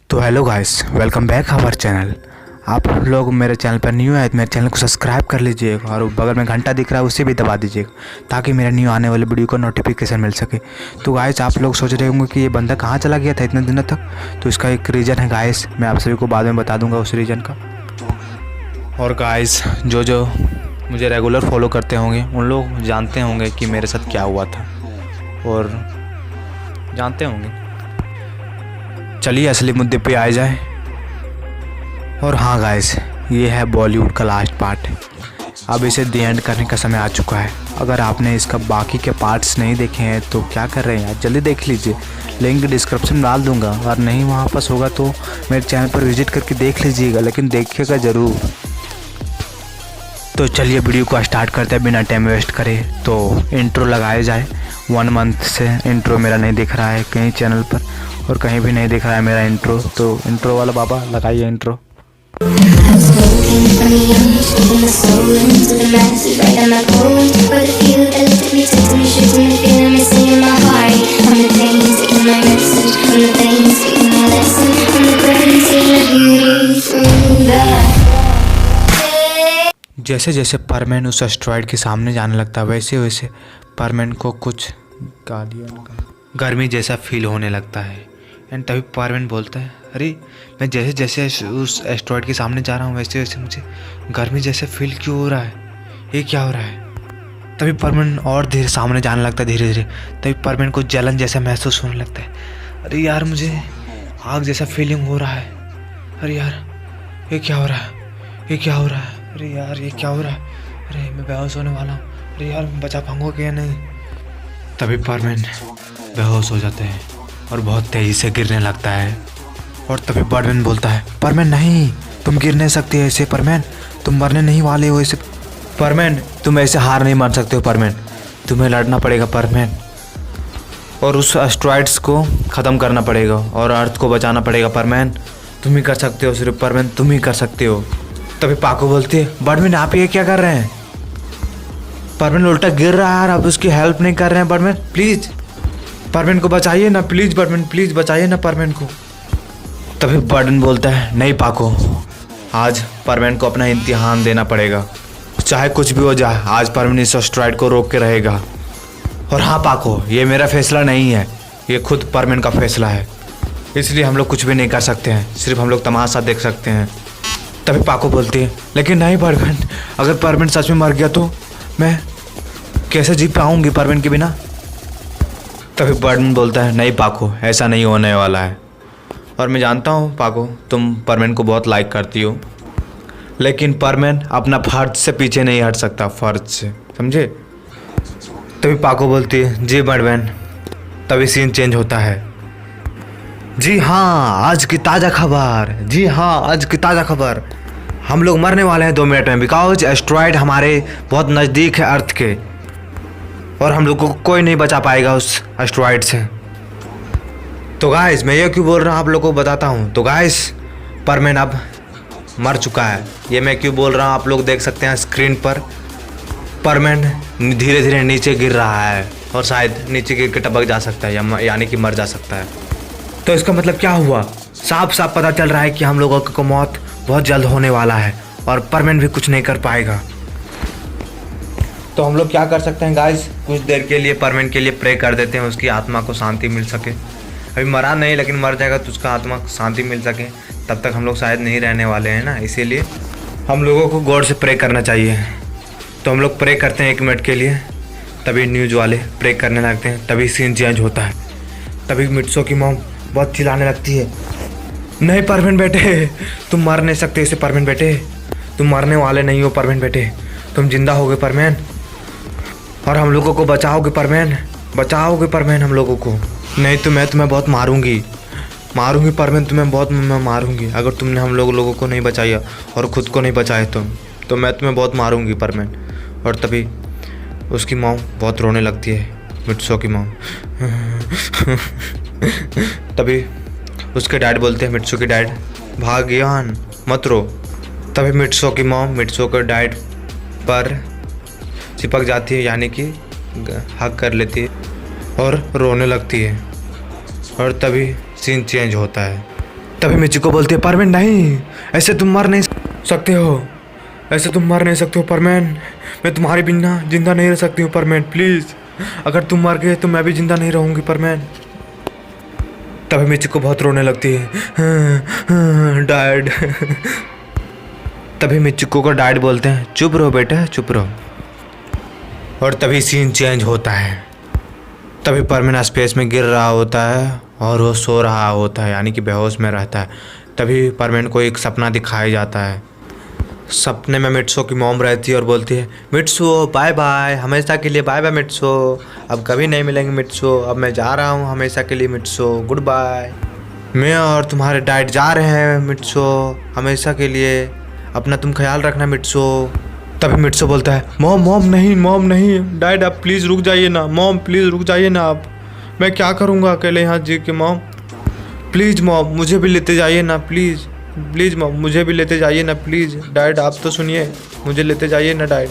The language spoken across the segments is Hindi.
तो hello guys, welcome back our channel. आप लोग मेरे चैनल पर न्यू आए तो मेरे चैनल को सब्सक्राइब कर लीजिएगा और बगल में घंटा दिख रहा है उसे भी दबा दीजिएगा ताकि मेरा न्यू आने वाले वीडियो को नोटिफिकेशन मिल सके। तो गाइस, आप लोग सोच रहे होंगे कि ये बंदा कहाँ चला गया था इतने दिनों तक। तो इसका एक रीज़न है गाइस, मैं आप सभी को बाद में बता दूंगा उस रीज़न का। और गाइस, जो मुझे रेगुलर फॉलो करते होंगे उन लोग जानते होंगे कि मेरे साथ क्या हुआ था और जानते होंगे। चलिए असली मुद्दे पे आ जाए। और हाँ गाइस, ये है बॉलीवुड का लास्ट पार्ट। अब इसे दी एंड करने का समय आ चुका है। अगर आपने इसका बाकी के पार्ट्स नहीं देखे हैं तो क्या कर रहे हैं यार, जल्दी देख लीजिए। लिंक डिस्क्रिप्शन में डाल दूंगा और नहीं वहाँ पास होगा तो मेरे चैनल पर विजिट करके देख लीजिएगा, लेकिन देखिएगा ज़रूर। तो चलिए वीडियो को स्टार्ट करते हैं बिना टाइम वेस्ट करे। तो इंट्रो लगाया जाए। 1 मंथ से इंट्रो मेरा नहीं दिख रहा है कहीं चैनल पर और कहीं भी नहीं दिख रहा है मेरा इंट्रो। तो इंट्रो वाला बाबा लगाइए इंट्रो। जैसे जैसे परमैन उस एस्ट्रॉयड के सामने जाने लगता है वैसे वैसे परमैन को कुछ गर्मी जैसा फील होने लगता है। एंड तभी परमैन बोलता है, अरे मैं जैसे जैसे उस एस्ट्रॉयड के सामने जा रहा हूँ वैसे वैसे मुझे गर्मी जैसे फील क्यों हो रहा है, ये क्या हो रहा है। तभी परमैन और धीरे सामने जाने लगता है धीरे धीरे। तभी परमैन को जलन जैसा महसूस होने लगता है। अरे यार, मुझे आग जैसा फीलिंग हो रहा है। अरे यार, ये क्या हो रहा है, ये क्या हो रहा है। अरे यार, ये क्या हो रहा है। अरे मैं बेहोश होने वाला हूँ। अरे यार, मैं बचा पाऊंगा क्या नहीं। तभी परमैन बेहोश हो जाते हैं और बहुत तेज़ी से गिरने लगता है। और तभी बर्डमैन बोलता है, परमैन नहीं, तुम गिर नहीं सकते ऐसे। परमैन, तुम मरने नहीं वाले हो ऐसे। परमैन, तुम ऐसे हार नहीं मान सकते हो। परमैन, तुम्हें लड़ना पड़ेगा परमैन, और उस एस्ट्रॉयड्स को ख़त्म करना पड़ेगा और अर्थ को बचाना पड़ेगा। परमैन, तुम ही कर सकते हो, सिर्फ परमैन तुम ही कर सकते हो। तभी पाको बोलती है, बर्डमैन आप ये क्या कर रहे हैं। परमैन उल्टा गिर रहा है, आप उसकी हेल्प नहीं कर रहे हैं। बर्डमैन प्लीज़, परमैन को बचाइए ना प्लीज़। बर्डमैन प्लीज़ बचाइए ना परमैन को। तभी बर्डमैन बोलता है, नहीं पाको, आज परमैन को अपना इम्तिहान देना पड़ेगा, चाहे कुछ भी हो जाए। आज परमैन इस एस्ट्रॉयड को रोक के रहेगा। और हाँ पाको, ये मेरा फैसला नहीं है, ये खुद परमैन का फैसला है, इसलिए हम लोग कुछ भी नहीं कर सकते हैं, सिर्फ हम लोग तमाशा देख सकते हैं। तभी पाको बोलती है, लेकिन नहीं बर्डमैन, अगर परमैन सच में मर गया तो मैं कैसे जी पाऊंगी परमैन के बिना। तभी बर्डमैन बोलता है, नहीं पाको, ऐसा नहीं होने वाला है। और मैं जानता हूँ पाको, तुम परमैन को बहुत लाइक करती हो, लेकिन परमैन अपना फर्ज से पीछे नहीं हट सकता, फर्ज से, समझे। तभी पाको बोलती है, जी बर्डमैन। तभी सीन चेंज होता है। जी हाँ, आज की ताज़ा खबर। जी हाँ, आज की ताज़ा खबर, हम लोग मरने वाले हैं 2 मिनट में, बिकॉज एस्ट्रॉयड हमारे बहुत नज़दीक है अर्थ के और हम लोग को कोई नहीं बचा पाएगा उस एस्ट्रॉयड से। तो गाइस, मैं ये क्यों बोल रहा हूँ आप लोगों को बताता हूँ। तो गाइस, परमैन अब मर चुका है। ये मैं क्यों बोल रहा हूँ आप लोग देख सकते हैं स्क्रीन पर। परमैन धीरे धीरे नीचे गिर रहा है और शायद नीचे गिर के टपक जा सकता है, यानी कि मर जा सकता है। तो इसका मतलब क्या हुआ, साफ साफ पता चल रहा है कि हम लोगों को मौत बहुत जल्द होने वाला है और परमैन भी कुछ नहीं कर पाएगा। तो हम लोग क्या कर सकते हैं गाइस, कुछ देर के लिए परमैन के लिए प्रे कर देते हैं, उसकी आत्मा को शांति मिल सके। अभी मरा नहीं, लेकिन मर जाएगा तो उसका आत्मा को शांति मिल सके। तब तक हम लोग शायद नहीं रहने वाले हैं ना, इसीलिए हम लोगों को गॉड से प्रे करना चाहिए। तो हम लोग प्रे करते हैं 1 मिनट के लिए। तभी न्यूज़ वाले प्रे करने लगते हैं। तभी सीन चेंज होता है। तभी मिट्सो की मॉम बहुत चिल्लाने लगती है, नहीं परमैन बेटे, तुम मर नहीं सकते इसे। परमैन बेटे, तुम मरने वाले नहीं हो। परमैन बेटे, तुम जिंदा होगे परमैन, और हम लोगों को बचाओगे परमैन, बचाओगे परमैन हम लोगों को। नहीं तो मैं तुम्हें बहुत मारूंगी परमैन, तुम्हें बहुत मैं मारूंगी अगर तुमने हम लोगों को नहीं बचाया और ख़ुद को नहीं बचाए तो मैं तुम्हें बहुत मारूंगी परमैन। और तभी उसकी मॉम बहुत रोने लगती है, मिट्सो की मॉम। तभी उसके डैड बोलते हैं, मिट्सो के डैड, भाग्यवान मत रो। तभी मिट्सो की मॉम मिट्सो के डैड पर चिपक जाती है, यानी कि हक कर लेती है और रोने लगती है। और तभी सीन चेंज होता है। तभी मिचिको बोलती है परमैन नहीं, ऐसे तुम मर नहीं सकते हो, ऐसे तुम मर नहीं सकते हो परमैन, मैं तुम्हारे बिना जिंदा नहीं रह सकती हूँ परमैन, प्लीज़ अगर तुम मर गए तो मैं भी जिंदा नहीं रहूँगी परमैन। तभी मिचिको बहुत रोने लगती है, डैड। तभी मिचिको को डैड बोलते हैं चुप रहो बेटा चुप रहो। और तभी सीन चेंज होता है। तभी परमैन स्पेस में गिर रहा होता है और वो सो रहा होता है, यानी कि बेहोश में रहता है। तभी परमैन को एक सपना दिखाया जाता है। सपने में मिट्सो की मॉम रहती है और बोलती है मिट्सो बाय बाय, हमेशा के लिए बाय बाय मिट्सो, अब कभी नहीं मिलेंगे मिट्सो, अब मैं जा रहा हूँ हमेशा के लिए मिट्सो, गुड बाय। मैं और तुम्हारे डैड जा रहे हैं मिट्सो हमेशा के लिए, अपना तुम ख्याल रखना मिट्सो। तभी मिट्सो बोलता है मॉम मॉम नहीं डैड आप प्लीज़ रुक जाइए ना, मॉम प्लीज़ रुक जाइए ना, आप मैं क्या करूँगा अकेले यहाँ जी के, मॉम प्लीज़ मॉम मुझे भी लेते जाइए ना प्लीज़, प्लीज़ मॉम मुझे भी लेते जाइए ना प्लीज़, डैड आप तो सुनिए मुझे लेते जाइए ना डैड।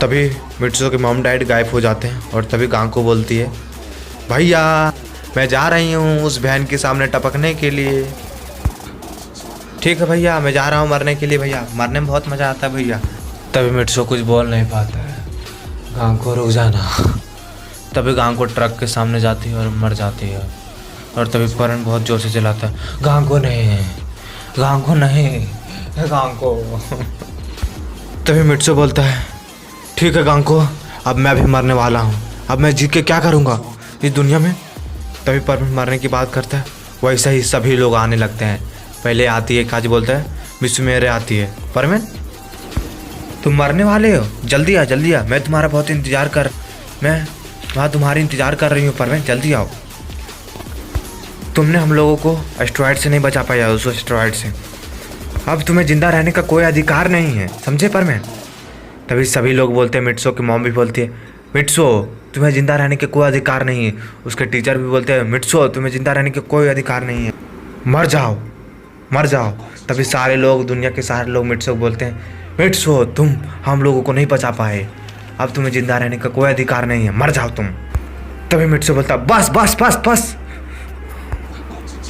तभी मिट्सो के मॉम डैड गायब हो जाते हैं और तभी गांको बोलती है भैया मैं जा रही हूँ उस बहन के सामने टपकने के लिए। ठीक है भैया मैं जा रहा हूँ मरने के लिए, भैया मरने में बहुत मज़ा आता है भैया। तभी मिट्सो कुछ बोल नहीं पाता है, गांको रुक जाना। तभी गांको ट्रक के सामने जाती है और मर जाती है। और तभी परमैन बहुत जोर से चिल्लाता है गांको नहीं गांको नहीं गांको। तभी मिट्सो बोलता है ठीक है गांको अब मैं भी मरने वाला हूँ, अब मैं जी के क्या करूँगा इस दुनिया में। तभी परमैन मरने की बात करता है, वैसा ही सभी लोग आने लगते हैं। पहले आती है काज बोलता है मिस मेरे आती है परमैन तुम मरने वाले हो, जल्दी आ मैं तुम्हारा बहुत इंतज़ार कर, मैं वहाँ तुम्हारी इंतज़ार कर रही हूँ परमैन जल्दी आओ। तुमने हम लोगों को एस्ट्रॉयड से नहीं बचा पाया, उस एस्ट्रॉयड से अब तुम्हें ज़िंदा रहने का कोई अधिकार नहीं है, समझे परमैन। तभी सभी लोग बोलते हैं, मिट्सो की मॉम भी बोलती है मिट्सो तुम्हें ज़िंदा रहने के कोई अधिकार नहीं है। उसके टीचर भी बोलते हैं मिट्सो तुम्हें ज़िंदा रहने के कोई अधिकार नहीं है, मर जाओ मर जाओ। तभी सारे लोग दुनिया के सारे लोग मिट्सो को बोलते हैं मिट्सो तुम हम लोगों को नहीं बचा पाए, अब तुम्हें ज़िंदा रहने का कोई अधिकार नहीं है, मर जाओ तुम। तभी मिट्सो बोलता बस बस बस बस,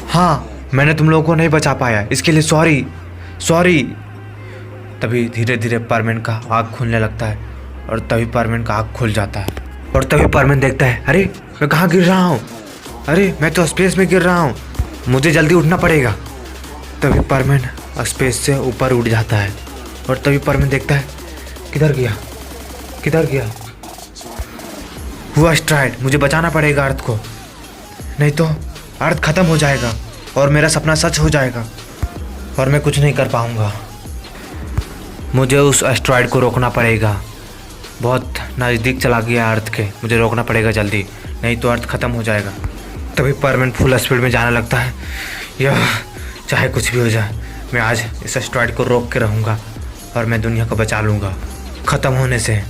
हाँ मैंने तुम लोगों को नहीं बचा पाया इसके लिए सॉरी सॉरी। तभी धीरे धीरे परमैन का आँख खुलने लगता है और तभी परमैन का आँख खुल जाता है। और तभी परमैन देखता है अरे मैं कहाँ गिर रहा हूँ, अरे मैं तो स्पेस में गिर रहा हूँ, मुझे जल्दी उठना पड़ेगा। तभी परमैन स्पेस से ऊपर उड़ जाता है और तभी परमैन देखता है किधर गया वो एस्ट्रॉयड, मुझे बचाना पड़ेगा अर्थ को, नहीं तो अर्थ ख़त्म हो जाएगा और मेरा सपना सच हो जाएगा और मैं कुछ नहीं कर पाऊँगा। मुझे उस एस्ट्रॉयड को रोकना पड़ेगा, बहुत नज़दीक चला गया अर्थ के, मुझे रोकना पड़ेगा जल्दी, नहीं तो अर्थ ख़त्म हो जाएगा। तभी परमैन फुल स्पीड में जाने लगता है, यह चाहे कुछ भी हो जाए मैं आज इस एस्ट्रॉयड को रोक के रहूँगा और मैं दुनिया को बचा लूँगा ख़त्म होने से।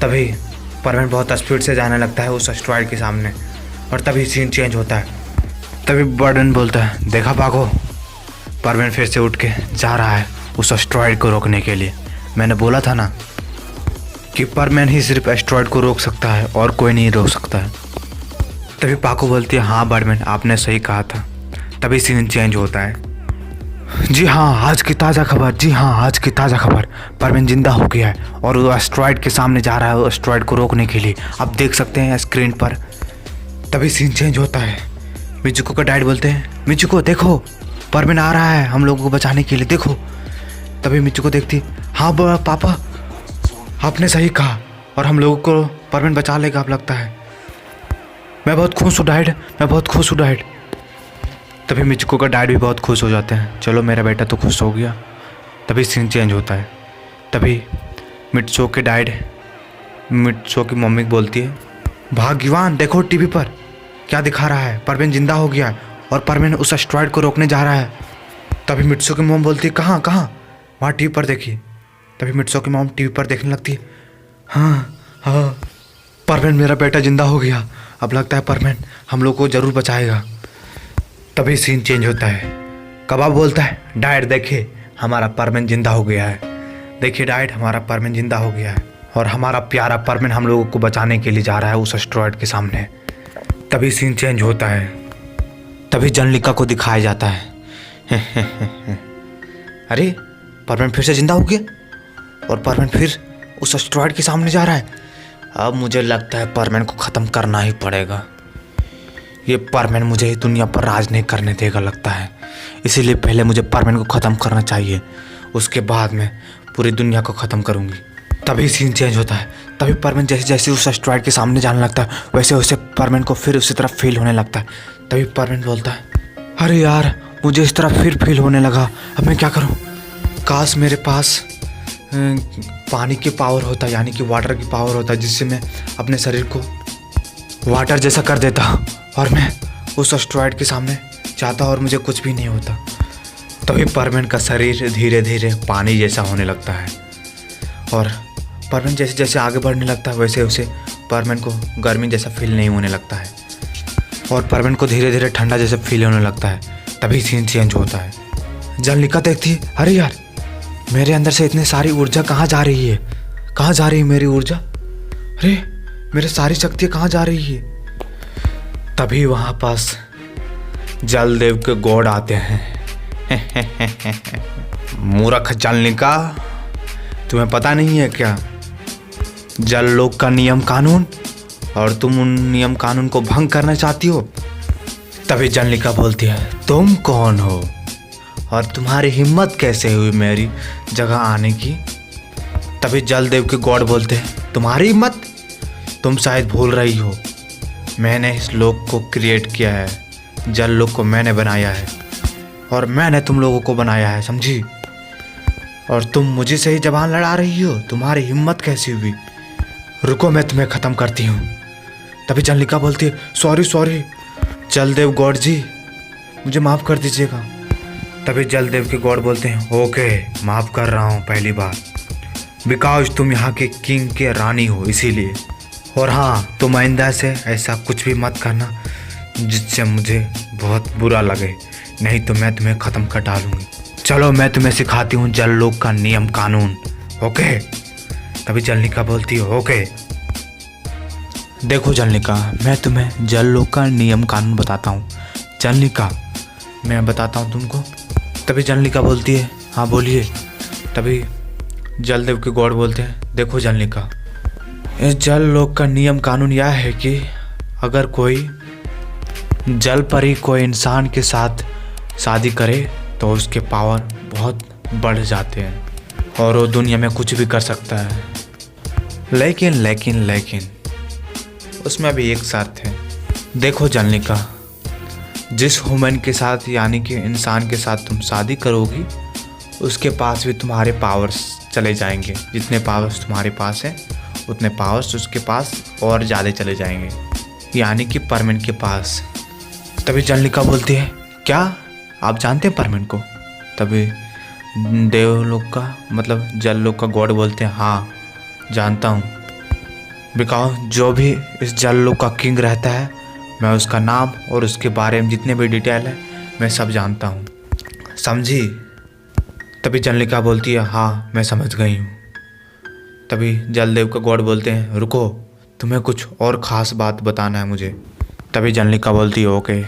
तभी परमैन बहुत स्पीड से जाने लगता है उस एस्ट्रॉयड के सामने और तभी सीन चेंज होता है। तभी बर्डन बोलता है देखा पाको, परमैन फिर से उठ के जा रहा है उस एस्ट्रॉयड को रोकने के लिए। मैंने बोला था ना कि परमैन ही सिर्फ एस्ट्रॉयड को रोक सकता है और कोई नहीं रोक सकता है। तभी पाको बोलती है हाँ बर्डमैन आपने सही कहा था। तभी सीन चेंज होता है। जी हाँ आज की ताज़ा खबर, परमैन जिंदा हो गया है और वो एस्ट्रॉयड के सामने जा रहा है एस्ट्रॉयड को रोकने के लिए, आप देख सकते हैं स्क्रीन पर। तभी सीन चेंज होता है। मिचुको का डैड बोलते हैं मिचुको देखो परमैन आ रहा है हम लोगों को बचाने के लिए, देखो। तभी मिचुको देखती हाँ पापा आपने सही कहा और हम लोगों को परमैन बचा लेगा अब लगता है, मैं बहुत खुश हूँ डैड। तभी मिचुको का डैड भी बहुत खुश हो जाते हैं, चलो मेरा बेटा तो खुश हो गया। तभी सीन चेंज होता है। तभी मिट्सो के डैड मिट्सो की मम्मी बोलती है भाग्यवान देखो टीवी पर क्या दिखा रहा है, परमैन जिंदा हो गया और परमैन उस एस्ट्रॉयड को रोकने जा रहा है। तभी मिट्सो की मॉम बोलती है कहाँ वहाँ टीवी पर देखिए। तभी मिट्सो की मॉम टीवी पर देखने लगती है हाँ परमैन मेरा बेटा जिंदा हो गया, अब लगता है परमैन हम लोग को ज़रूर बचाएगा। तभी सीन चेंज होता है। कबाब बोलता है डैड देखिए हमारा परमैन जिंदा हो गया है, देखिए डैड हमारा परमैन जिंदा हो गया है और हमारा प्यारा परमैन हम लोगों को बचाने के लिए जा रहा है उस एस्ट्रॉयड के सामने। तभी सीन चेंज होता है। तभी जनलिका को दिखाया जाता है, अरे परमैन फिर से जिंदा हो गया और परमैन फिर उस एस्टेरॉयड के सामने जा रहा है। अब मुझे लगता है परमैन को ख़त्म करना ही पड़ेगा। ये परमैन मुझे दुनिया पर राज नहीं करने देगा लगता है, इसीलिए पहले मुझे परमैन को ख़त्म करना चाहिए, उसके बाद मैं पूरी दुनिया को ख़त्म करूँगी। तभी सीन चेंज होता है। तभी परमैन जैसे जैसे उस एस्टेरॉयड के सामने जाने लगता है वैसे वैसे परमैन को फिर उसी तरफ फील होने लगता है। तभी परमैन बोलता है, अरे यार मुझे इस तरह फिर फील होने लगा, अब मैं क्या करूँ? काश मेरे पास पानी की पावर होता, यानी कि वाटर की पावर होता, जिससे मैं अपने शरीर को वाटर जैसा कर देता और मैं उस एस्टेरॉयड के सामने जाता और मुझे कुछ भी नहीं होता। तभी परमैन का शरीर धीरे धीरे पानी जैसा होने लगता है और परमैन जैसे जैसे आगे बढ़ने लगता है वैसे वैसे परमैन को गर्मी जैसा फील नहीं होने लगता है और परमैन को धीरे धीरे ठंडा जैसा फील होने लगता है। तभी सीन चेंज होता है। जलनिका देखती है, अरे यार मेरे अंदर से इतनी सारी ऊर्जा कहाँ जा रही है? कहाँ जा रही है मेरी ऊर्जा? अरे मेरी सारी शक्तियाँ कहाँ जा रही है? तभी वहाँ पास जलदेव के गॉड आते हैं। मूर्ख जलनिका, तुम्हें पता नहीं है क्या जललोक का नियम कानून, और तुम उन नियम कानून को भंग करना चाहती हो? तभी जलनिका बोलती है, तुम कौन हो और तुम्हारी हिम्मत कैसे हुई मेरी जगह आने की? तभी जलदेव के गॉड बोलते हैं, तुम्हारी हिम्मत? तुम शायद भूल रही हो, मैंने इस लोक को क्रिएट किया है, जल लोक को मैंने बनाया है और मैंने तुम लोगों को बनाया है, समझी? और तुम मुझे से ही जबान लड़ा रही हो, तुम्हारी हिम्मत कैसी हुई? रुको मैं तुम्हें ख़त्म करती हूँ। तभी जलनिका बोलती है, सॉरी सॉरी जलदेव गॉड जी, मुझे माफ़ कर दीजिएगा। तभी जलदेव के गॉड बोलते हैं, ओके माफ़ कर रहा हूँ पहली बार, बिकॉज तुम यहाँ के किंग के रानी हो इसीलिए। और हाँ, तुम आइंदा से ऐसा कुछ भी मत करना जिससे मुझे बहुत बुरा लगे, नहीं तो मैं तुम्हें ख़त्म कर डालूँगी। चलो मैं तुम्हें सिखाती हूँ जल लोक का नियम कानून, ओके? तभी जलनिका बोलती है, ओके। देखो जलनिका, मैं तुम्हें जल लोक का नियम कानून बताता हूँ। जलनिका, मैं बताता हूँ तुमको। तभी जलनिका बोलती है, हाँ बोलिए। तभी जलदेव के गॉड बोलते हैं, देखो जलनिका, इस जल लोक का नियम कानून यह है कि अगर कोई जल परी कोई इंसान के साथ शादी करे तो उसके पावर बहुत बढ़ जाते हैं और वो दुनिया में कुछ भी कर सकता है। लेकिन लेकिन लेकिन उसमें भी एक शर्त है। देखो जलनिका, जिस ह्यूमन के साथ यानी कि इंसान के साथ तुम शादी करोगी उसके पास भी तुम्हारे पावर्स चले जाएंगे। जितने पावर्स तुम्हारे पास हैं उतने पावर्स उसके पास और ज़्यादा चले जाएंगे, यानी कि परमैन के पास। तभी जलनिका बोलती है, क्या आप जानते हैं परमैन को? तभी देवलोक का मतलब जल लोक का गॉड बोलते हैं, हाँ जानता हूँ, बिकॉज जो भी इस जल लोक का किंग रहता है मैं उसका नाम और उसके बारे में जितने भी डिटेल है मैं सब जानता हूँ, समझी? तभी जलनिका बोलती है, हाँ मैं समझ गई हूँ। तभी जलदेव का गॉड बोलते हैं, रुको तुम्हें कुछ और ख़ास बात बताना है मुझे। तभी जलनिका बोलती है, ओके।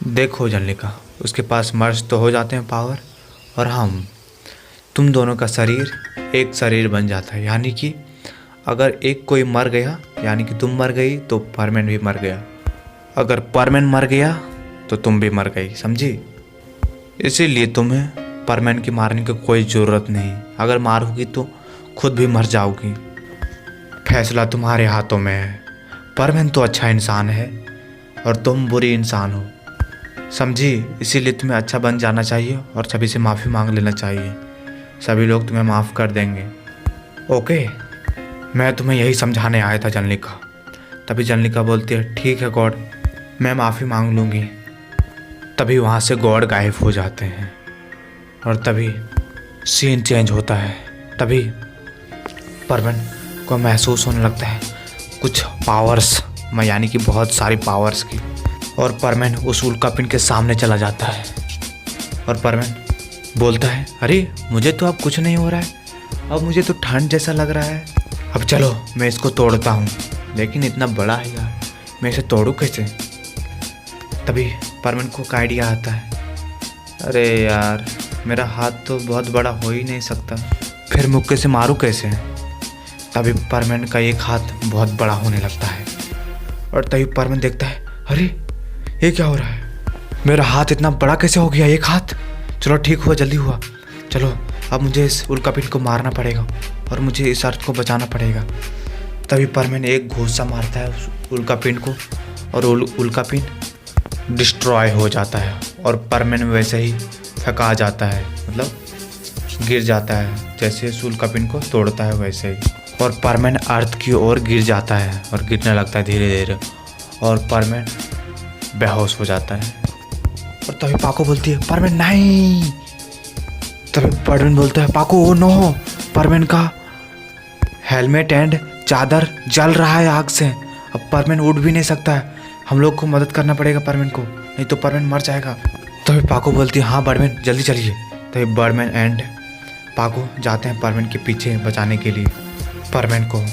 देखो जलनिका, उसके पास मर्ज तो हो जाते हैं पावर, और हम तुम दोनों का शरीर एक शरीर बन जाता है, यानी कि अगर एक कोई मर गया यानी कि तुम मर गई तो परमैन भी मर गया, अगर परमैन मर गया तो तुम भी मर गई, समझी? इसीलिए तुम्हें परमैन की मारने की कोई ज़रूरत नहीं, अगर मारोगी तो खुद भी मर जाओगी। फैसला तुम्हारे हाथों में है। परमैन तो अच्छा इंसान है और तुम बुरी इंसान हो, समझी? इसीलिए तुम्हें अच्छा बन जाना चाहिए और सभी से माफ़ी मांग लेना चाहिए, सभी लोग तुम्हें माफ़ कर देंगे, ओके? मैं तुम्हें यही समझाने आया था जलनिका। तभी जलनिका बोलती है, ठीक है गॉड, मैं माफ़ी मांग लूँगी। तभी वहाँ से गॉड गायब हो जाते हैं और तभी सीन चेंज होता है। तभी परमैन को महसूस होने लगता है कुछ पावर्स, यानी कि बहुत सारी पावर्स की, और परमैन उस उल्कापिंड के सामने चला जाता है और परमैन बोलता है, अरे मुझे तो अब कुछ नहीं हो रहा है, अब मुझे तो ठंड जैसा लग रहा है, अब चलो मैं इसको तोड़ता हूँ, लेकिन इतना बड़ा है यार, मैं इसे तोड़ूँ कैसे? तभी परमैन को एक आइडिया आता है, अरे यार, मेरा हाथ तो बहुत बड़ा हो ही नहीं सकता, फिर मुक्के से मारूं कैसे? तभी परमैन का एक हाथ बहुत बड़ा होने लगता है और तभी परमैन देखता है, अरे ये क्या हो रहा है? मेरा हाथ इतना बड़ा कैसे हो गया, एक हाथ? चलो ठीक हुआ, जल्दी हुआ। चलो अब मुझे इस उल्कापिंड को मारना पड़ेगा और मुझे इस अर्थ को बचाना पड़ेगा। तभी परमैन एक घूंसा मारता है उस उल्कापिंड को और उल्कापिंड डिस्ट्रॉय हो जाता है और परमैन वैसे ही फेंका जाता है, मतलब गिर जाता है, जैसे उस उल्कापिंड को तोड़ता है वैसे ही। और परमैन अर्थ की ओर गिर जाता है और गिरने लगता है धीरे धीरे और परमैन बेहोश हो जाता है। और तभी पाको बोलती है, परमैन नहीं। तभी परमैन बोलता है, पाको ओ नो, परमैन का हेलमेट एंड चादर जल रहा है आग से। अब परमैन उड़ भी नहीं सकता है, हम लोग को मदद करना पड़ेगा परमैन को, नहीं तो परमैन मर जाएगा। तभी पाको बोलती है, हाँ बर्डमैन जल्दी चलिए। तभी बर्डमैन एंड पाको जाते हैं परमैन के पीछे बचाने के लिए परमैन को।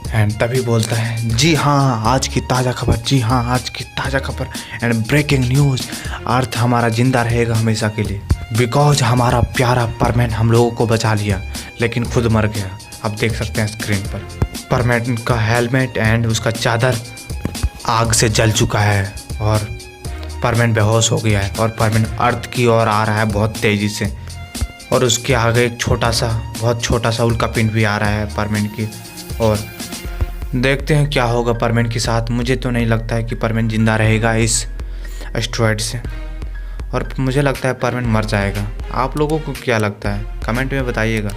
एंड तभी बोलता है, जी हाँ आज की ताज़ा खबर, जी हाँ आज की ताज़ा खबर एंड ब्रेकिंग न्यूज़, अर्थ हमारा जिंदा रहेगा हमेशा के लिए, बिकॉज हमारा प्यारा परमैन हम लोगों को बचा लिया लेकिन खुद मर गया। आप देख सकते हैं स्क्रीन पर परमैन का हेलमेट एंड उसका चादर आग से जल चुका है और परमैन बेहोश हो गया है और परमैन अर्थ की ओर आ रहा है बहुत तेज़ी से और उसके आगे एक बहुत छोटा सा उल्कापिंड भी आ रहा है परमैन की। और देखते हैं क्या होगा परमैन के साथ। मुझे तो नहीं लगता है कि परमैन जिंदा रहेगा इस एस्टेरॉयड से और मुझे लगता है परमैन मर जाएगा। आप लोगों को क्या लगता है कमेंट में बताइएगा।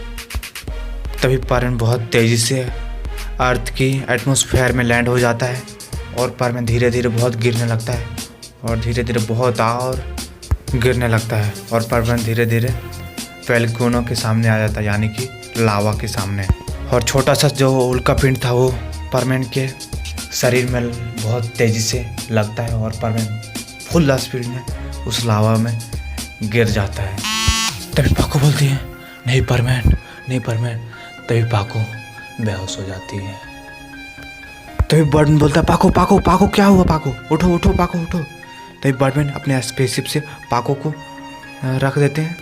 तभी परमैन बहुत तेज़ी से अर्थ की एटमॉस्फेयर में लैंड हो जाता है और परमैन धीरे धीरे बहुत गिरने लगता है और धीरे धीरे बहुत और गिरने लगता है और परमैन धीरे धीरे वोल्केनो के सामने आ जाता है, यानी कि लावा के सामने। और छोटा सा जो उल्कापिंड था वो परमैन के शरीर में बहुत तेज़ी से लगता है और परमैन फुल स्पीड में उस लावा में गिर जाता है। तभी पाको बोलती है, नहीं परमैन, नहीं परमैन। तभी पाको बेहोश हो जाती है। तभी बर्डमैन बोलता है, पाको पाको पाको क्या हुआ, पाको उठो उठो, पाको उठो। तभी बर्डमैन अपने स्पेसशिप से पाको को रख देते हैं,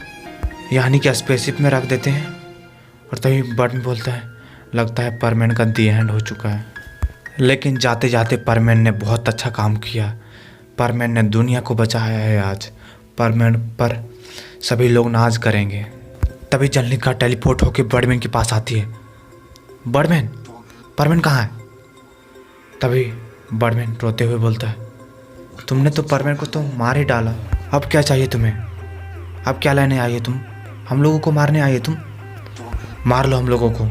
यानी कि स्पेसशिप में रख देते हैं। और तभी बर्डमैन बोलता है, लगता है परमैन का दी एंड हो चुका है। लेकिन जाते जाते परमैन ने बहुत अच्छा काम किया, परमैन ने दुनिया को बचाया है। आज परमैन पर सभी लोग नाज करेंगे। तभी जल्निका टेलीपोर्ट होकर बर्डमैन के पास आती है। बर्डमैन, परमैन कहाँ है? तभी बर्डमैन रोते हुए बोलता है, तुमने तो परमैन को तो मार ही डाला, अब क्या चाहिए तुम्हें? अब क्या लेने आई है तुम? हम लोगों को मारने आई है तुम? मार लो हम लोगों को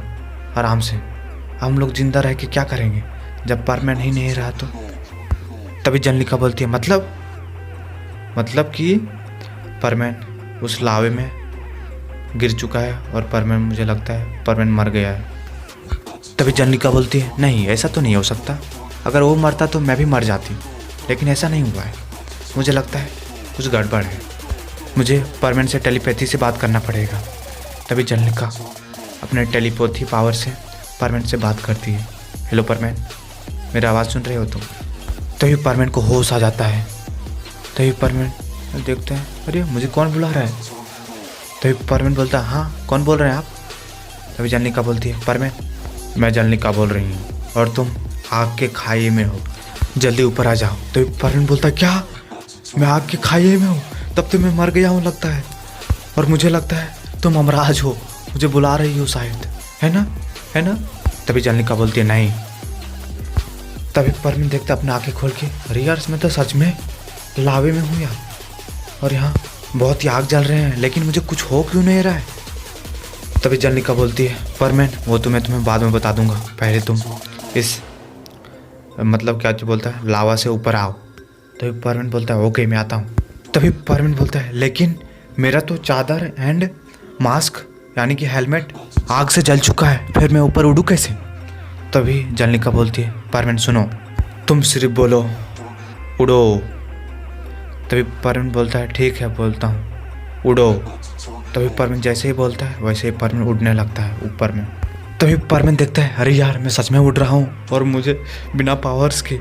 आराम से, हम लोग जिंदा रह के क्या करेंगे जब परमैन ही नहीं रहा तो? तभी जल्निका बोलती है, मतलब कि परमैन उस लावे में गिर चुका है और परमैन, मुझे लगता है परमैन मर गया है। तभी जल्निका बोलती है, नहीं ऐसा तो नहीं हो सकता, अगर वो मरता तो मैं भी मर जाती, लेकिन ऐसा नहीं हुआ है। मुझे लगता है कुछ गड़बड़ है, मुझे परमैन से टेलीपैथी से बात करना पड़ेगा। तभी जल्निका अपने टेलीपैथी पावर से परमैन से बात करती है। हेलो परमैन, मेरा आवाज़ सुन रहे हो तुम? तभी परमैन को होश आ जाता है। तभी परमैन देखते हैं, अरे मुझे कौन बुला रहा है? तभी परमैन बोलता है, हाँ कौन बोल रहे हैं आप? तभी जल्निका बोलती है, परमैन मैं जल्निका बोल रही हूँ और तुम आग के खाई में हो, जल्दी ऊपर आ जाओ। तभी परमैन बोलता है, क्या मैं आग के खाई में हूँ? तब तो मैं मर गया हूँ लगता है, और मुझे लगता है तुम अमराज हो, मुझे बुला रही हो शायद, है ना, है ना? तभी जल्निका बोलती है, नहीं। तभी परमैन देखता अपने आँखें खोल के, अरे यार मैं तो सच में लावे में हूँ यार, और यहाँ बहुत ही आग जल रहे हैं, लेकिन मुझे कुछ हो क्यों नहीं रहा है? तभी जल्निका बोलती है, परमैन वो तुम्हें बाद में बता दूंगा, पहले तुम इस मतलब क्या बोलता है लावा से ऊपर आओ। तभी परमैन बोलता है, ओके मैं आता हूँ। तभी परमैन बोलता है, लेकिन मेरा तो चादर एंड मास्क यानी कि हेलमेट आग से जल चुका है, फिर मैं ऊपर उड़ूँ कैसे? तभी जल्निका बोलती है, परमैन सुनो, तुम सिर्फ बोलो उड़ो। तभी परमैन बोलता है, ठीक है बोलता हूँ, उड़ो। तभी परमैन जैसे ही बोलता है वैसे ही परमैन उड़ने लगता है ऊपर में। तभी परमैन देखता है, अरे यार मैं सच में उड़ रहा हूँ और मुझे बिना पावर्स के,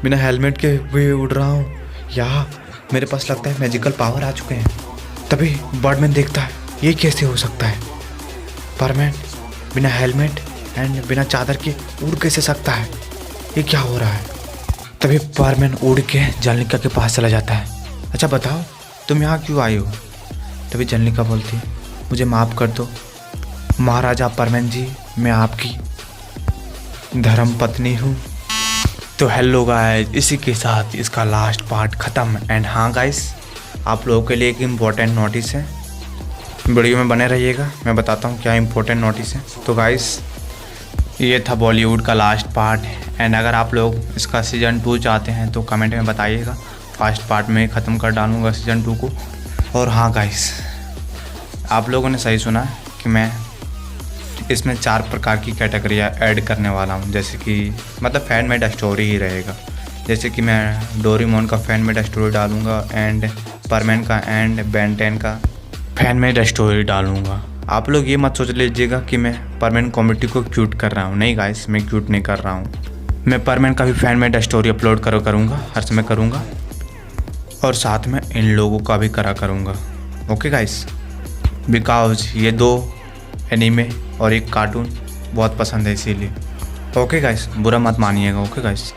बिना हेलमेट के भी उड़ रहा हूँ, या मेरे पास लगता है मैजिकल पावर आ चुके हैं। तभी बर्डमैन देखता है ये कैसे हो सकता है, सुपरमैन बिना हेलमेट एंड बिना चादर के उड़ कैसे सकता है, ये क्या हो रहा है। तभी सुपरमैन उड़ के जलनिका के पास चला जाता है। अच्छा बताओ तुम यहाँ क्यों आई हो। तभी जलनिका बोलती है मुझे माफ़ कर दो महाराजा सुपरमैन जी, मैं आपकी धर्म पत्नी हूँ। तो हेलो गाइस, इसी के साथ इसका लास्ट पार्ट ख़त्म। एंड हाँ गाइस, आप लोगों के लिए एक इम्पोर्टेंट नोटिस है, वीडियो में बने रहिएगा, मैं बताता हूँ क्या इम्पोर्टेंट नोटिस है। तो गाइस ये था बॉलीवुड का लास्ट पार्ट। एंड अगर आप लोग इसका सीज़न 2 चाहते हैं तो कमेंट में बताइएगा, फर्स्ट पार्ट में ख़त्म कर डालूँगा सीज़न 2 को। और हाँ गाइस, आप लोगों ने सही सुना कि मैं इसमें 4 प्रकार की कैटेगरियाँ ऐड करने वाला हूँ, जैसे कि मतलब फैन मेड स्टोरी ही रहेगा। जैसे कि मैं डोरेमोन का फैन मेड स्टोरी डालूँगा एंड सुपरमैन का एंड बेन 10 का फैन मेड स्टोरी डालूँगा। आप लोग ये मत सोच लीजिएगा कि मैं सुपरमैन कॉमेडी को क्यूट कर रहा हूँ, नहीं गाइस, मैं क्यूट नहीं कर रहा हूँ। मैं सुपरमैन का भी फैन मेड स्टोरी अपलोड करूँगा, हर समय करूँगा, और साथ में इन लोगों का भी करूँगा। ओके गाइस, बिकॉज ये 2 एनीमे और एक कार्टून बहुत पसंद है इसीलिए। ओके गाइस, बुरा मत मानिएगा। ओके गाइस,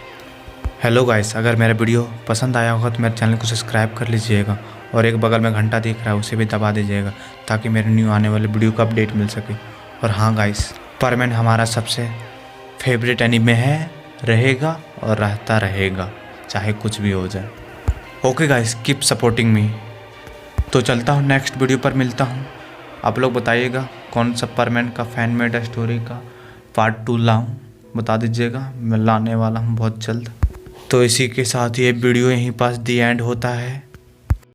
हेलो गाइस, अगर मेरा वीडियो पसंद आया होगा तो मेरे चैनल को सब्सक्राइब कर लीजिएगा और एक बगल में घंटा दिख रहा है उसे भी दबा दीजिएगा ताकि मेरे न्यू आने वाले वीडियो का अपडेट मिल सके। और हाँ गाइस, सुपरमैन हमारा सबसे फेवरेट एनीमे है, रहेगा और रहता रहेगा, चाहे कुछ भी हो जाए। Okay guys, keep supporting me. तो चलता हूँ, नेक्स्ट वीडियो पर मिलता हूँ। आप लोग बताइएगा कौन सा सुपरमैन का फैन मेड स्टोरी का पार्ट 2 लाऊं, बता दीजिएगा, मैं लाने वाला हूँ बहुत जल्द। तो इसी के साथ ये वीडियो यहीं पास दी एंड होता है।